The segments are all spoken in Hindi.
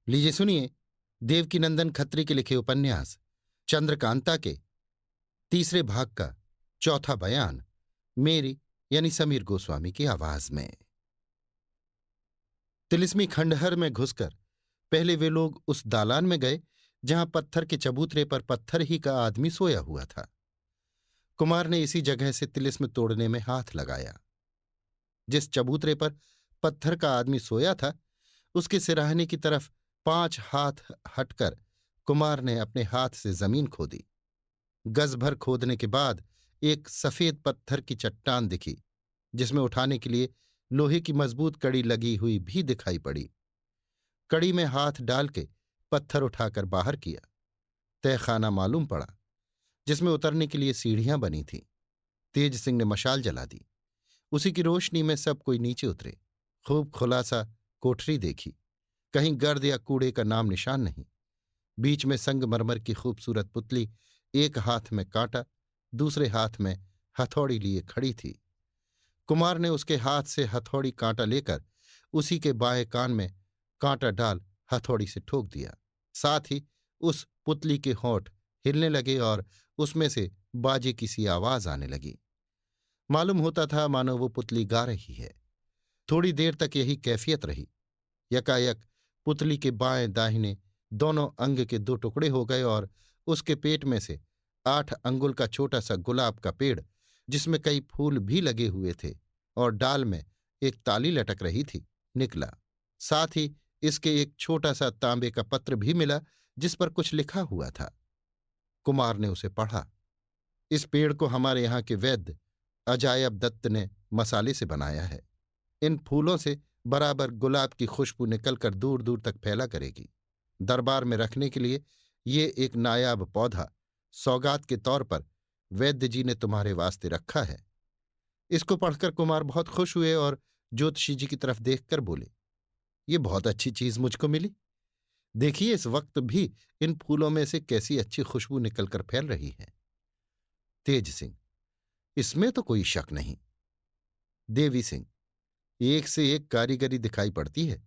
लीजिए सुनिए देवकीनंदन खत्री के लिखे उपन्यास चंद्रकांता के तीसरे भाग का चौथा बयान मेरी यानी समीर गोस्वामी की आवाज में। तिलिस्मी खंडहर में घुसकर पहले वे लोग उस दालान में गए जहां पत्थर के चबूतरे पर पत्थर ही का आदमी सोया हुआ था। कुमार ने इसी जगह से तिलिस्म तोड़ने में हाथ लगाया। जिस चबूतरे पर पत्थर का आदमी सोया था उसके सिराहने की तरफ 5 हाथ हटकर कुमार ने अपने हाथ से जमीन खोदी। गज भर खोदने के बाद एक सफेद पत्थर की चट्टान दिखी जिसमें उठाने के लिए लोहे की मजबूत कड़ी लगी हुई भी दिखाई पड़ी। कड़ी में हाथ डाल के पत्थर उठाकर बाहर किया। तहखाना मालूम पड़ा जिसमें उतरने के लिए सीढ़ियां बनी थीं। तेज सिंह ने मशाल जला दी। उसी की रोशनी में सब कोई नीचे उतरे। खूब खुलासा कोठरी देखी। कहीं गर्द या कूड़े का नाम निशान नहीं। बीच में संगमरमर की खूबसूरत पुतली एक हाथ में कांटा दूसरे हाथ में हथौड़ी लिए खड़ी थी। कुमार ने उसके हाथ से हथौड़ी कांटा लेकर उसी के बाएं कान में कांटा डाल हथौड़ी से ठोक दिया। साथ ही उस पुतली के होंठ हिलने लगे और उसमें से बाजे की सी आवाज आने लगी। मालूम होता था मानो वो पुतली गा रही है। थोड़ी देर तक यही कैफियत रही। यकायक पुतली के बाएं दाहिने दोनों अंग के 2 टुकड़े हो गए और उसके पेट में से 8 अंगुल का छोटा सा गुलाब का पेड़ जिसमें कई फूल भी लगे हुए थे और डाल में एक ताली लटक रही थी निकला। साथ ही इसके एक छोटा सा तांबे का पत्र भी मिला जिस पर कुछ लिखा हुआ था। कुमार ने उसे पढ़ा। इस पेड़ को हमारे यहाँ के वैद्य अजायब दत्त ने मसाले से बनाया है। इन फूलों से बराबर गुलाब की खुशबू निकलकर दूर दूर तक फैला करेगी। दरबार में रखने के लिए ये एक नायाब पौधा सौगात के तौर पर वैद्य जी ने तुम्हारे वास्ते रखा है। इसको पढ़कर कुमार बहुत खुश हुए और ज्योतिषी जी की तरफ देखकर बोले, ये बहुत अच्छी चीज मुझको मिली। देखिए इस वक्त भी इन फूलों में से कैसी अच्छी खुशबू निकलकर फैल रही है। तेज सिंह, इसमें तो कोई शक नहीं। देवी सिंह, एक से एक कारीगरी दिखाई पड़ती है।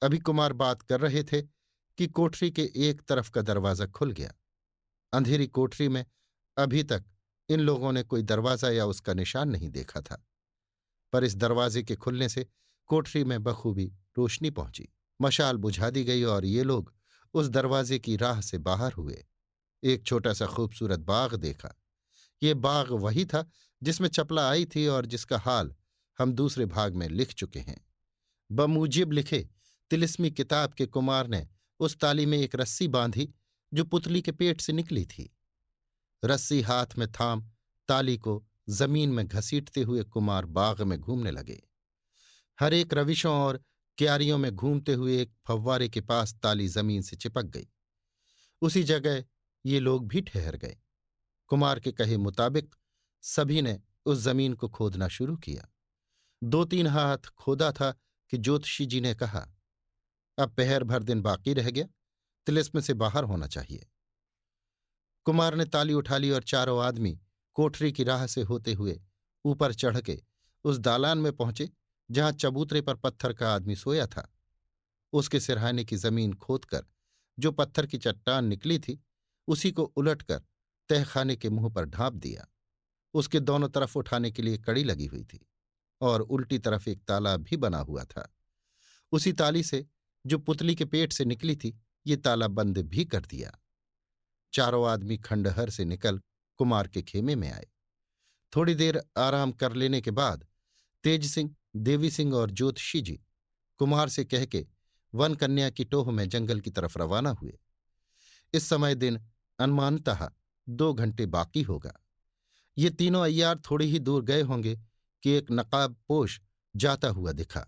अभी कुमार बात कर रहे थे कि कोठरी के एक तरफ का दरवाजा खुल गया। अंधेरी कोठरी में अभी तक इन लोगों ने कोई दरवाजा या उसका निशान नहीं देखा था, पर इस दरवाजे के खुलने से कोठरी में बखूबी रोशनी पहुंची। मशाल बुझा दी गई और ये लोग उस दरवाजे की राह से बाहर हुए। एक छोटा सा खूबसूरत बाग देखा। ये बाग वही था जिसमें चपला आई थी और जिसका हाल हम दूसरे भाग में लिख चुके हैं। बमूजिब लिखे तिलिस्मी किताब के कुमार ने उस ताली में एक रस्सी बांधी जो पुतली के पेट से निकली थी। रस्सी हाथ में थाम ताली को जमीन में घसीटते हुए कुमार बाग में घूमने लगे। हर एक रविशों और क्यारियों में घूमते हुए एक फव्वारे के पास ताली जमीन से चिपक गई। उसी जगह ये लोग भी ठहर गए। कुमार के कहे मुताबिक सभी ने उस जमीन को खोदना शुरू किया। 2-3 हाथ खोदा था कि ज्योतिषी जी ने कहा, अब पहर भर दिन बाकी रह गया, तिलिस्म से बाहर होना चाहिए। कुमार ने ताली उठा ली और चारों आदमी कोठरी की राह से होते हुए ऊपर चढ़ के उस दालान में पहुंचे जहां चबूतरे पर पत्थर का आदमी सोया था। उसके सिरहाने की जमीन खोदकर जो पत्थर की चट्टान निकली थी उसी को उलटकर तहखाने के मुंह पर ढांप दिया। उसके दोनों तरफ उठाने के लिए कड़ी लगी हुई थी और उल्टी तरफ एक ताला भी बना हुआ था। उसी ताली से जो पुतली के पेट से निकली थी ये ताला बंद भी कर दिया। चारों आदमी खंडहर से निकल कुमार के खेमे में आए। थोड़ी देर आराम कर लेने के बाद तेज सिंह, देवी सिंह और ज्योतिषी जी कुमार से कह के वन कन्या की टोह में जंगल की तरफ रवाना हुए। इस समय दिन अनुमानतः 2 घंटे बाकी होगा। ये तीनों अय्यार थोड़ी ही दूर गए होंगे कि एक नकाब पोश जाता हुआ दिखा।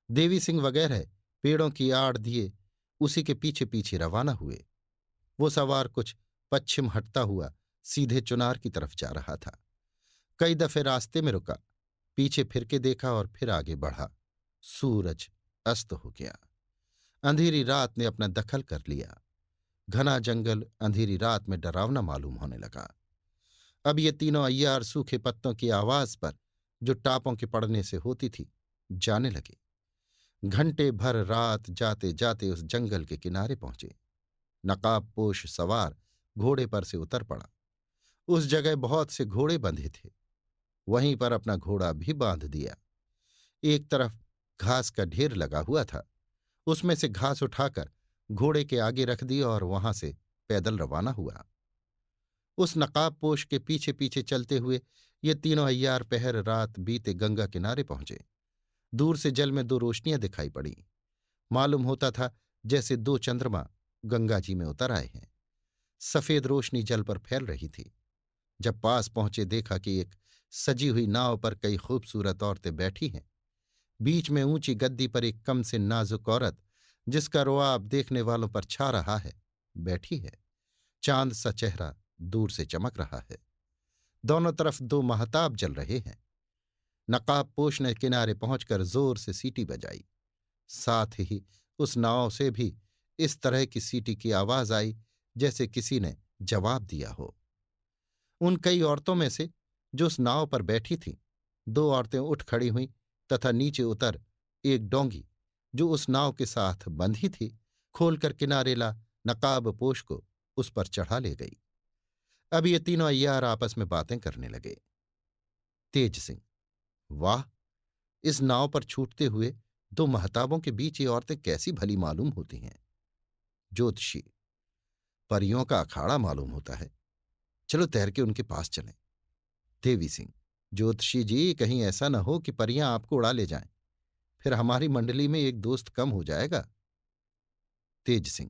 देवी सिंह वगैरह पेड़ों की आड़ दिए उसी के पीछे पीछे रवाना हुए। वो सवार कुछ पश्चिम हटता हुआ सीधे चुनार की तरफ जा रहा था। कई दफे रास्ते में रुका, पीछे फिर के देखा और फिर आगे बढ़ा। सूरज अस्त हो गया। अंधेरी रात ने अपना दखल कर लिया। घना जंगल अंधेरी रात में डरावना मालूम होने लगा। अब ये तीनों अय्यार सूखे पत्तों की आवाज पर जो टापों के पड़ने से होती थी जाने लगे। घंटे भर रात जाते जाते उस जंगल के किनारे पहुंचे। नकाबपोश सवार घोड़े पर से उतर पड़ा। उस जगह बहुत से घोड़े बंधे थे, वहीं पर अपना घोड़ा भी बांध दिया। एक तरफ घास का ढेर लगा हुआ था, उसमें से घास उठाकर घोड़े के आगे रख दी और वहां से पैदल रवाना हुआ। उस नकाबपोश के पीछे पीछे चलते हुए ये तीनों अय्यार पहर रात बीते गंगा किनारे पहुंचे। दूर से जल में दो रोशनियां दिखाई पड़ी। मालूम होता था जैसे दो चंद्रमा गंगा जी में उतर आए हैं। सफेद रोशनी जल पर फैल रही थी। जब पास पहुंचे देखा कि एक सजी हुई नाव पर कई खूबसूरत औरतें बैठी हैं। बीच में ऊंची गद्दी पर एक कम से नाजुक औरत, जिसका रुआब देखने वालों पर छा रहा है, बैठी है। चांद सा चेहरा दूर से चमक रहा है। दोनों तरफ दो महताब जल रहे हैं। नकाबपोश ने किनारे पहुंचकर जोर से सीटी बजाई। साथ ही उस नाव से भी इस तरह की सीटी की आवाज आई जैसे किसी ने जवाब दिया हो। उन कई औरतों में से जो उस नाव पर बैठी थीं, दो औरतें उठ खड़ी हुईं तथा नीचे उतर एक डोंगी जो उस नाव के साथ बंधी थी खोलकर किनारे ला नकाबपोश को उस पर चढ़ा ले गई। अब ये तीनों अय्यार आपस में बातें करने लगे। तेज सिंह, वाह, इस नाव पर छूटते हुए दो महताबों के बीच ये औरतें कैसी भली मालूम होती हैं। ज्योतिषी, परियों का अखाड़ा मालूम होता है, चलो तैर के उनके पास चलें। देवी सिंह, ज्योतिषी जी, कहीं ऐसा न हो कि परियां आपको उड़ा ले जाएं, फिर हमारी मंडली में एक दोस्त कम हो जाएगा। तेज सिंह,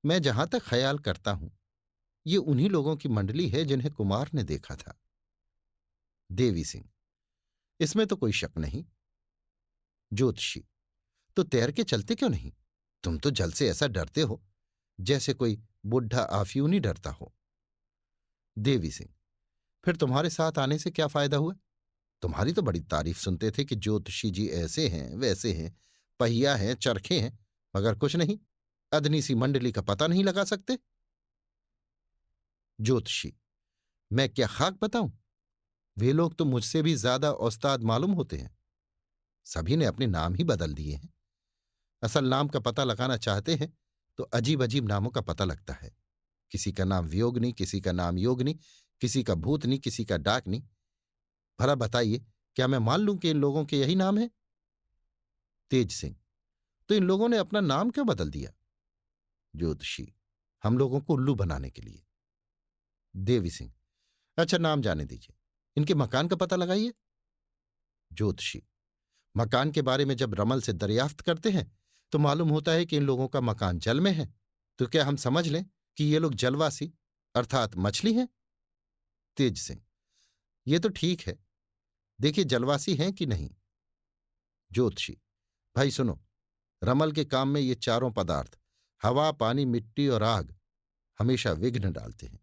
मैं जहां तक ख्याल करता हूं ये उन्हीं लोगों की मंडली है जिन्हें कुमार ने देखा था। देवी सिंह, इसमें तो कोई शक नहीं। ज्योतिषी, तो तैर के चलते क्यों नहीं? तुम तो जल से ऐसा डरते हो जैसे कोई बुढ़ा आफियूनी डरता हो। देवी सिंह, फिर तुम्हारे साथ आने से क्या फायदा हुआ? तुम्हारी तो बड़ी तारीफ सुनते थे कि ज्योतिषी जी ऐसे हैं वैसे हैं, पहिया हैं चरखे हैं, मगर कुछ नहीं, अदनी सी मंडली का पता नहीं लगा सकते। ज्योतिषी, मैं क्या खाक बताऊं? वे लोग तो मुझसे भी ज्यादा औस्ताद मालूम होते हैं। सभी ने अपने नाम ही बदल दिए हैं। असल नाम का पता लगाना चाहते हैं तो अजीब अजीब नामों का पता लगता है। किसी का नाम वियोगनी, किसी का नाम योगनी, किसी का भूतनी, किसी का डाकनी। भला बताइए, क्या मैं मान लूं कि इन लोगों के यही नाम है? तेज सिंह, तो इन लोगों ने अपना नाम क्यों बदल दिया? ज्योतिषी, हम लोगों को उल्लू बनाने के लिए। देवी सिंह, अच्छा नाम जाने दीजिए, इनके मकान का पता लगाइए। ज्योतिषी, मकान के बारे में जब रमल से दरियाफ्त करते हैं तो मालूम होता है कि इन लोगों का मकान जल में है, तो क्या हम समझ लें कि ये लोग जलवासी अर्थात मछली हैं? तेज सिंह, ये तो ठीक है, देखिए जलवासी हैं कि नहीं। ज्योतिषी, भाई सुनो, रमल के काम में ये चारों पदार्थ हवा, पानी, मिट्टी और आग हमेशा विघ्न डालते हैं।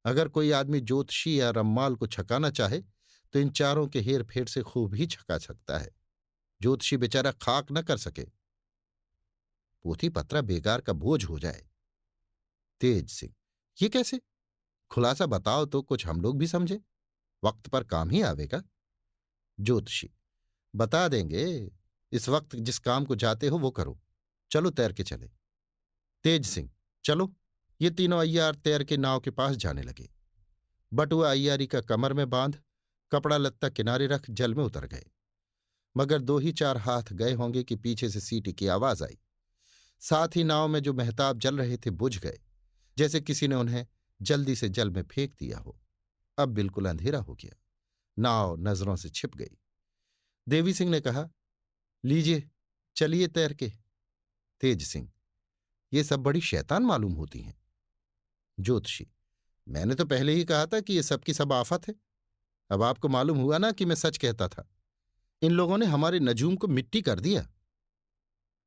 अगर कोई आदमी ज्योतिषी या रम्माल को छकाना चाहे तो इन चारों के हेर फेर से खूब ही छका सकता है। ज्योतिषी बेचारा खाक न कर सके, पोथी पत्रा बेकार का बोझ हो जाए। तेज सिंह, ये कैसे? खुलासा बताओ तो कुछ हम लोग भी समझे, वक्त पर काम ही आवेगा। ज्योतिषी, बता देंगे, इस वक्त जिस काम को जाते हो वो करो, चलो तैर के चले। तेज सिंह, चलो। ये तीनों अय्यार तैर के नाव के पास जाने लगे। बटुआ अय्यारी का कमर में बांध कपड़ा लत्ता किनारे रख जल में उतर गए। मगर दो ही चार हाथ गए होंगे कि पीछे से सीटी की आवाज आई। साथ ही नाव में जो महताब जल रहे थे बुझ गए, जैसे किसी ने उन्हें जल्दी से जल में फेंक दिया हो। अब बिल्कुल अंधेरा हो गया, नाव नजरों से छिप गई। देवी सिंह ने कहा, लीजिए चलिए तैर के। तेज सिंह, ये सब बड़ी शैतान मालूम होती हैं। ज्योतिषी, मैंने तो पहले ही कहा था कि ये सब की सब आफत है। अब आपको मालूम हुआ ना कि मैं सच कहता था। इन लोगों ने हमारे नजूम को मिट्टी कर दिया।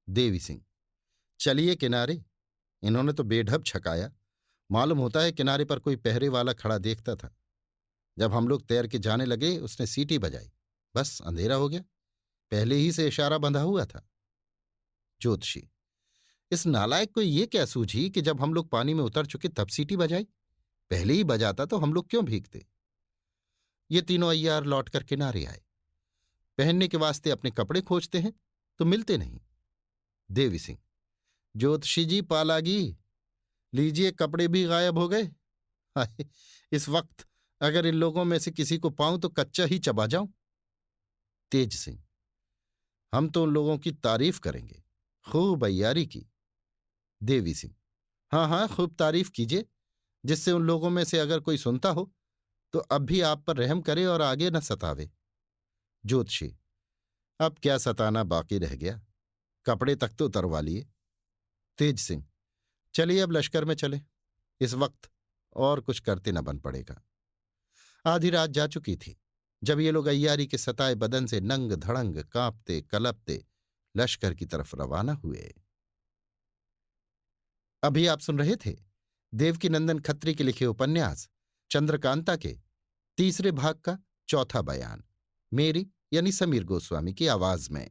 देवी सिंह, चलिए किनारे, इन्होंने तो बेढब छकाया। मालूम होता है किनारे पर कोई पहरे वाला खड़ा देखता था। जब हम लोग तैर के जाने लगे उसने सीटी बजाई, बस अंधेरा हो गया, पहले ही से इशारा बंधा हुआ था। ज्योतिषी, इस नालायक को ये क्या सूझी कि जब हम लोग पानी में उतर चुके तब सीटी बजाई? पहले ही बजाता तो हम लोग क्यों भीगते? ये तीनों अय्यार लौटकर किनारे आए। पहनने के वास्ते अपने कपड़े खोजते हैं तो मिलते नहीं। देवी सिंह, ज्योतिषी जी पालागी, लीजिए कपड़े भी गायब हो गए। हाय, इस वक्त अगर इन लोगों में से किसी को पाऊं तो कच्चा ही चबा जाऊं। तेज सिंह, हम तो उन लोगों की तारीफ करेंगे, खूब अय्यारी की। देवी सिंह, हाँ हाँ, खूब तारीफ कीजिए, जिससे उन लोगों में से अगर कोई सुनता हो तो अब भी आप पर रहम करे और आगे न सतावे। ज्योतिषी, अब क्या सताना बाकी रह गया, कपड़े तक तो उतरवा लिए। तेज सिंह, चलिए अब लश्कर में चले, इस वक्त और कुछ करते न बन पड़ेगा। आधी रात जा चुकी थी जब ये लोग अय्यारी के सताए बदन से नंग धड़ंग कांपते कलपते लश्कर की तरफ रवाना हुए। अभी आप सुन रहे थे देवकीनंदन खत्री के लिखे उपन्यास चंद्रकांता के तीसरे भाग का चौथा बयान, मेरी यानी समीर गोस्वामी की आवाज में।